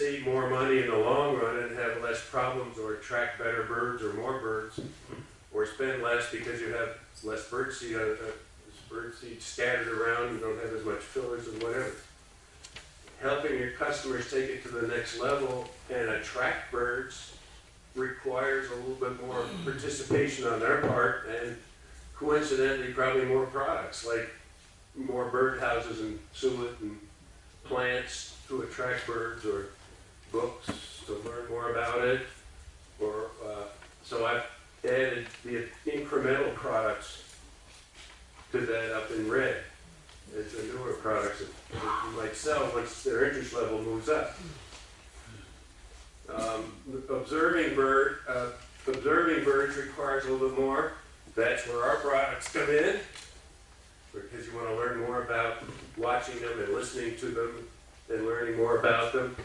save more money in the long run and have less problems, or attract better birds or more birds, or spend less because you have less birdseed scattered around, you don't have as much fillers and whatever. Helping your customers take it to the next level and attract birds requires a little bit more participation on their part, and coincidentally probably more products, like more bird houses and suet and plants to attract birds, or books to learn more about it, or so I've added the incremental products to that up in red. It's the newer products that you might sell once their interest level moves up. Observing birds requires a little bit more. That's where our products come in, because you want to learn more about watching them and listening to them and learning more about them.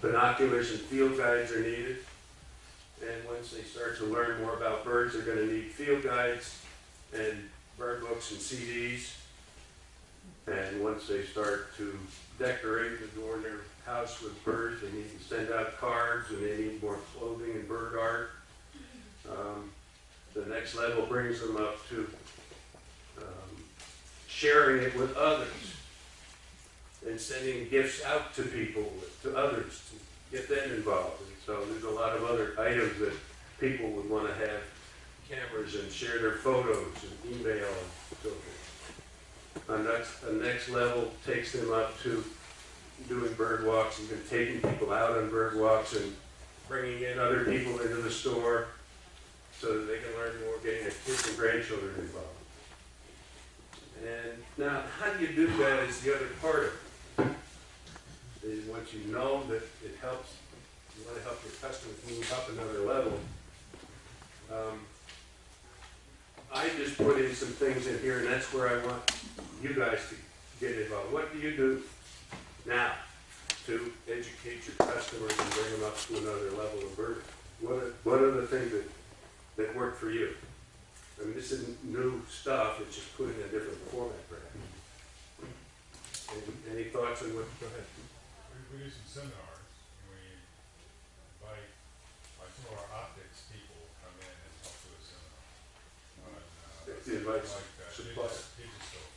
Binoculars and field guides are needed. And once they start to learn more about birds, they're going to need field guides and bird books and CDs. And once they start to decorate and adorn their house with birds, they need to send out cards, and they need more clothing and bird art. The next level brings them up to sharing it with others and sending gifts out to people, to others, to get them involved. And so there's a lot of other items that people would want to have cameras and share their photos and email and so forth. The next level takes them up to doing bird walks, even taking people out on bird walks and bringing in other people into the store so that they can learn more, getting their kids and grandchildren involved. And now, how do you do that is the other part of it. Is once you know that it helps, you want to help your customers move up another level. I just put in some things in here, and that's where I want you guys to get involved. What do you do now to educate your customers and bring them up to another level of birding? What are the things that work for you? I mean, this isn't new stuff, it's just put in a different format, perhaps. Any thoughts on what? Go ahead. We do some seminars, and we invite, like some of our optics people come in and help do a seminar on digital,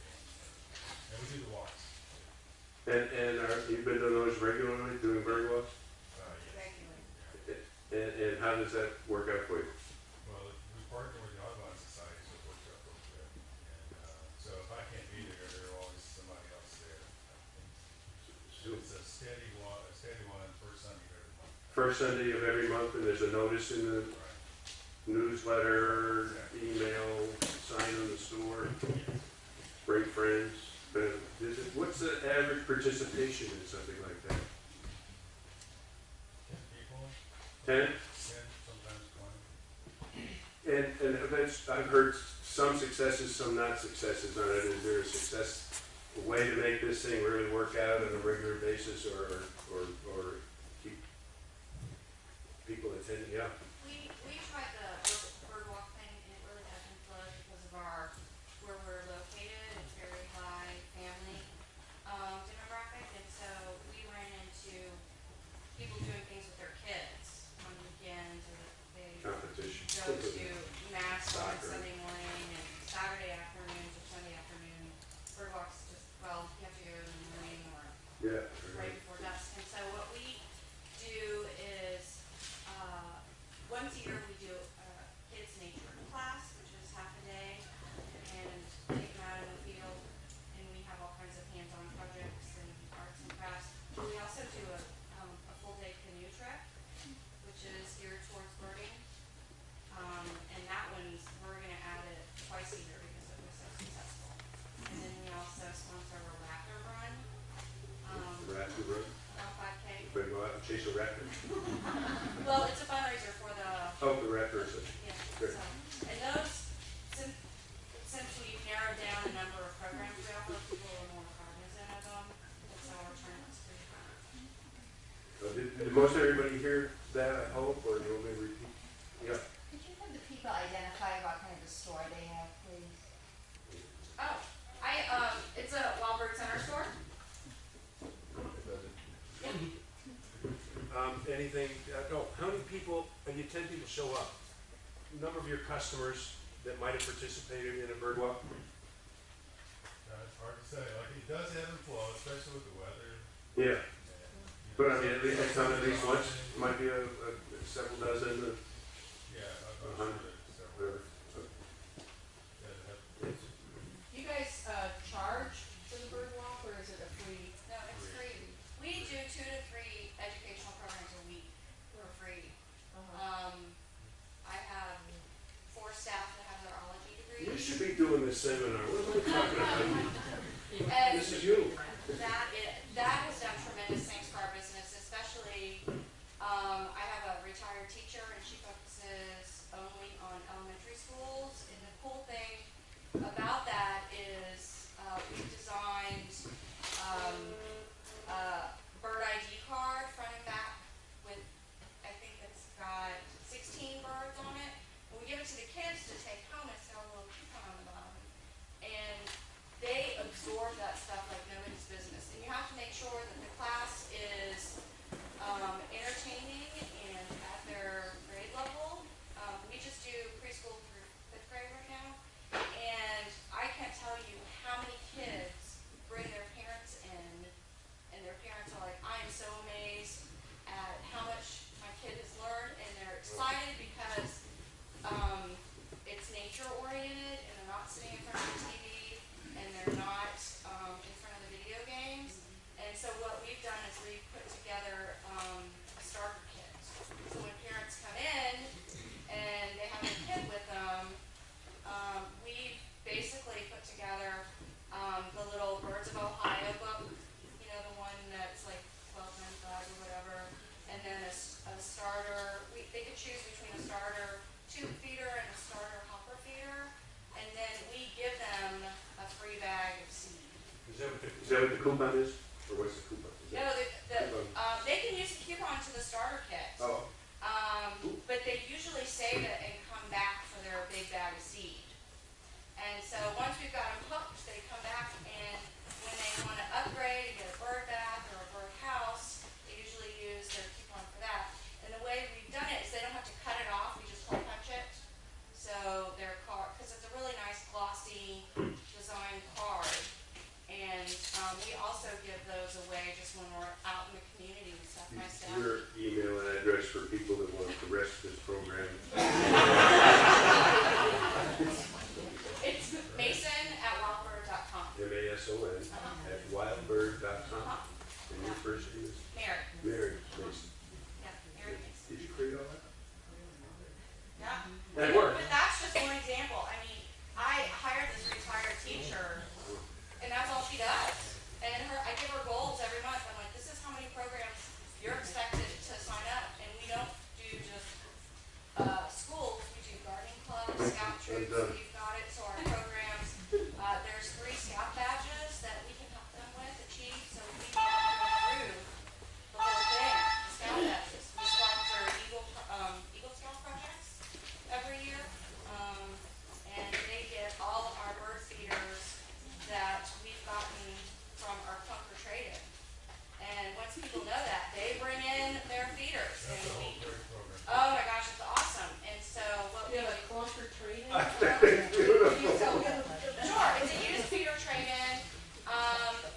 and we do the walks. And you've been doing those regularly, doing bird walks? Yes. And how does that work out for you? Well, we partner with the Audubon Society, so it works out real good. And so if I can't be there, there's always somebody else there. So it's a steady one, first Sunday of every month. First Sunday of every month, and there's a notice in the newsletter, email, sign on the store, bring friends, visit. What's the average participation in something like that? 10 people. 10? 10, sometimes 20. And that's, I've heard some successes, some not successes on it. Is there a way to make this thing really work out on a regular basis, or keep people attending? Yeah. We tried the bird walk thing, and it really hasn't flown because of where we're located. It's very high family demographic, and so we ran into people doing things with their kids on weekends, or they Competition. go to mass on Sunday morning and Saturday afternoons or Sunday afternoon. Bird walks just, well, you have to go in the morning or Yeah. right before dusk. And so what we do is once a year we do a kids nature class, which is half a day, and take them out in the field, and we have all kinds of hands-on projects and arts and crafts. We also do a full day canoe trip, which is geared towards birding. And that one's, we're going to add it twice a year because it was so successful. And then we also sponsor a raptor run. Raptor run? Around 5K. You better go out and chase a raptor. Well, it's a fundraiser for the. Oh, the raptor. Yeah. Good. So, and those, since we've narrowed down the number of programs we offer, people are more cognizant of them. And so our turnout's pretty high. Did most everybody hear that, I hope, or do you want me to repeat? Yeah. Could you have the people identify what kind of a store they have, please? Oh, it's a Wild Bird Center store. Yeah. anything, no, how many people, and you 10 people show up, number of your customers that might have participated in a bird walk? It's hard to say, like, it does ebb and flow, especially with the weather. Yeah, And, you but know, I mean, at least once, might be several dozen, Yeah, I'm sure there's several. whatever. Yeah, You guys, charge for the bird walk, or is it a free? No, it's free. We do 2 to 3 educational programs a week for free. I have 4 staff that have their ology You degrees. should be doing this seminar, what am I talking about? And This is you. that has done tremendous things for our business, especially, I have a retired teacher and she focuses only on elementary schools. And the cool thing about that is, we've designed, a bird ID card front and back with, I think it's got 16 birds on it. And we give it to the kids to take home, and it's got a little coupon on the bottom. And they absorb that stuff like nobody's business. And you have to make sure that the class is entertaining and at their grade level. We just do preschool through 5th grade right now. And I can't tell you how many kids bring their parents in, and their parents are like, I am so amazed at how much my kid has learned, and they're excited because it's nature oriented, and they're not sitting in front of the TV, and they're not in front of the video games. And so what we've done is we've put together a starter kit. So when parents come in and they have a kid with them, we've basically put together the little Birds of Ohio book, you know, the one that's like 12.95 or whatever, and then a starter. They could choose between a starter tube feeder and a starter hopper feeder, and then we give them a free bag of seed. Is that what the coupon is? Or what's the coupon? No, they can use the coupon to the starter kit. Oh, But they usually save it and come back for their big bag of seed. And so once we've got them hooked, they come back, and when they want to upgrade and get a bird bath or a bird house, they usually use their coupon for that. And the way we've done it is they don't have to cut it off, we just hole punch it. So their card, because it's a really nice glossy design card. And we also give those away just when we're out in the community and stuff. My staff. your email address for people that want the rest of this program. It's mason@wildbird.com. MASON at wildbird.com. And your first name is? Mary. Mary Mason. Yeah, Mary Mason. Did you create all that? Yeah. That worked. But that's just one example. I mean, I hired this retired teacher, and that's all she does. And I give her goals every month. I'm like, this is how many programs you're expected to sign up. And we don't do just schools. We do gardening clubs, scout troops. We've got it. So our programs, there's 3 scout badges that we can help them with achieve. So we can help them through the whole thing. The scout badges. We sponsor Eagle Scout projects every year. And they get all of our bird feeders that we've gotten from our clunker trade-in. And once people know that, they bring in their feeders. And that's a we, whole great program. oh my gosh, it's awesome. And so what we You have do, a clunker training? sure, it's a used feeder trade-in.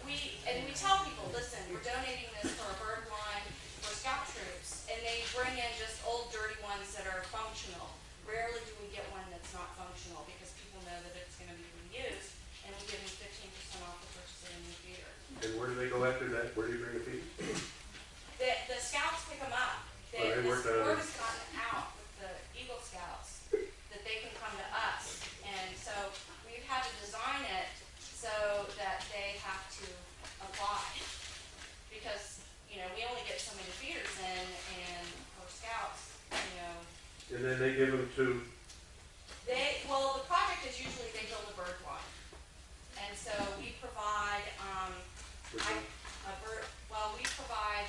We tell people, listen, we're donating this for a bird line for scout troops, and they bring in just old dirty ones that are functional. Rarely do we get one that's not functional because people know that it's going to be reused, and we give them 15% off the purchase of a new feeder. And where do they go after that? Where do you bring the feed? The scouts pick them up. Oh, they The work on word it. has gotten out with the Eagle Scouts that they can come to us. And so we've had to design it so that they have to apply. Because, you know, we only get so many feeders in, and for scouts, you know, And then they give them to, well, the project is usually they build a bird one. And so we provide, we provide,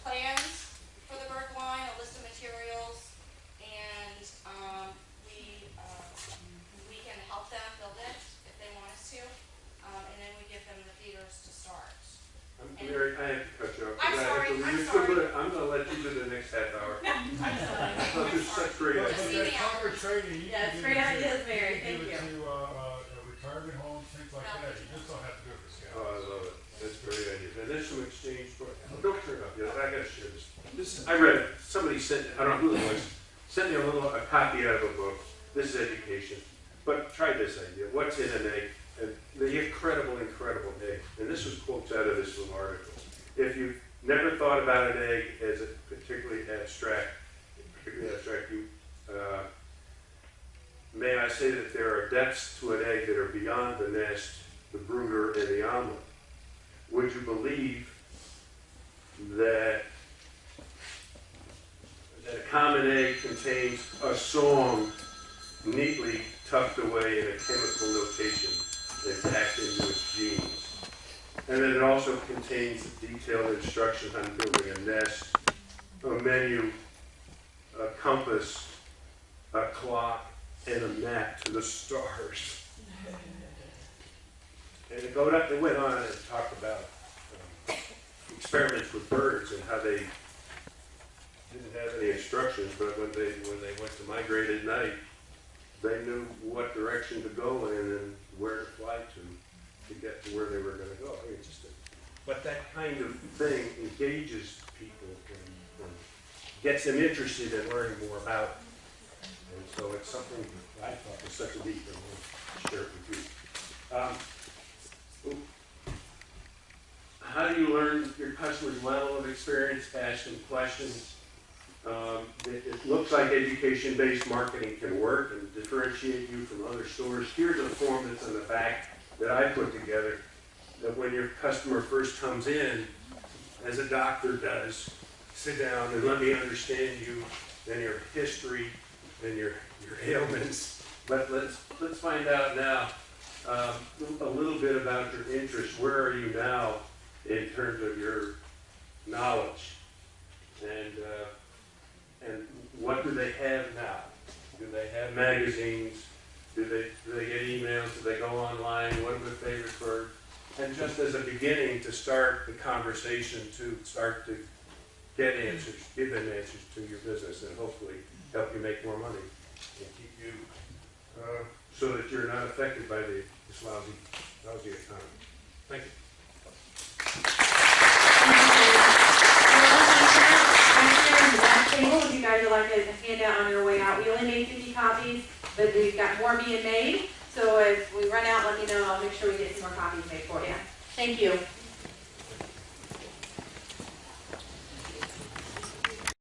plans for the bird line, a list of materials, and, we can help them build it if they want us to. And then we give them the feeders to start. Mary, I have to cut you off. I'm I have sorry, to leave you're still gonna, I'm gonna let you do the next half hour. I'm sorry. Oh, this is such great But idea. See that me cover training, you Yeah, can it's give great it to, ideas, Mary, you thank can give you. it to, retirement homes, things like that, you just don't have to do it for scouts. Oh, I love it. That's a great idea. And there's some exchange for, don't turn up yet, I gotta share this. I read it. Somebody sent, I don't know who it was, sent me a copy out of a book. This is education. But try this idea. What's in an egg? And the incredible egg. And this was quotes out of this little article. If you've never thought about an egg as a particularly abstract, may I say that there are depths to an egg that are beyond the nest, the brooder, and the omelet. Would you believe that a common egg contains a song neatly tucked away in a chemical location and packed into its genes? And then it also contains detailed instructions on building a nest, a menu, a compass, a clock, and a map to the stars. And it went on and talked about experiments with birds and how they didn't have any instructions, but when they went to migrate at night, they knew what direction to go in and where to fly to get to where they were going to go. I mean, but that kind of thing engages people and gets them interested in learning more about it. And so it's something that I thought was such a neat thing. I'll share it with you. How do you learn your customer's level of experience? Ask them questions. It looks like education-based marketing can work and differentiate you from other stores. Here's a form that's in the back that I put together, that when your customer first comes in, as a doctor does, sit down and let me understand you and your history and your ailments. But let's find out now a little bit about your interests. Where are you now in terms of your knowledge? And what do they have now? Do they have magazines? Do they get emails? Do they go online? What are their favorite birds? And just as a beginning to start the conversation, to start to get answers, give them answers to your business, and hopefully help you make more money and keep you so that you're not affected by this lousy economy. Thank you. Table, if you guys would like a handout on your way out. We only made 50 copies, but we've got more being made. So if we run out, let me know. I'll make sure we get some more copies made for you. Thank you.